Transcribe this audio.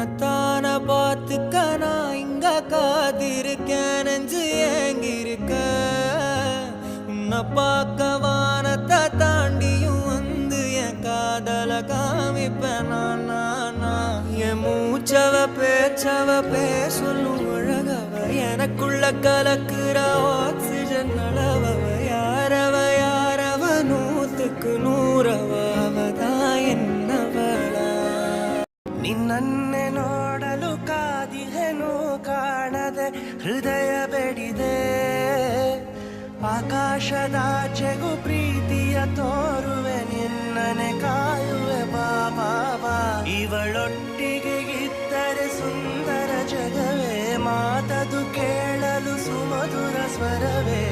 உன்னத்தான பார்த்துக்க நான் இங்க காத்திருக்கேன் நெஞ்சு ஏங்கிருக்க உன்னை பார்க்க வானத்தை தாண்டியும் வந்து என் காதல காமிப்பேன் நான் என் மூச்சவ பேச்சவ பேர் சொல்லும் அழகவ எனக்குள்ள கலக்குற ஆக்சிஜன் அளவவ யாரவ நூத்துக்கு நூறவ அவதான் என்னவளா ನೀ ನನ್ನೆ ನೋಡಲು ಕಾದಿಹೆನು ಕಾಣದೆ ಹೃದಯ ಬೆಡಿದೆ ಆಕಾಶದಾಚೆಗೂ ಪ್ರೀತಿಯ ತೋರುವೆ ನಿನ್ನನೆ ಕಾಯುವೆ ಬಾಬಾ ಇವಳೊಟ್ಟಿಗೆ ಇದ್ದರೆ ಸುಂದರ ಜಗವೇ ಮಾತದು ಕೇಳಲು ಸುಮಧುರ ಸ್ವರವೇ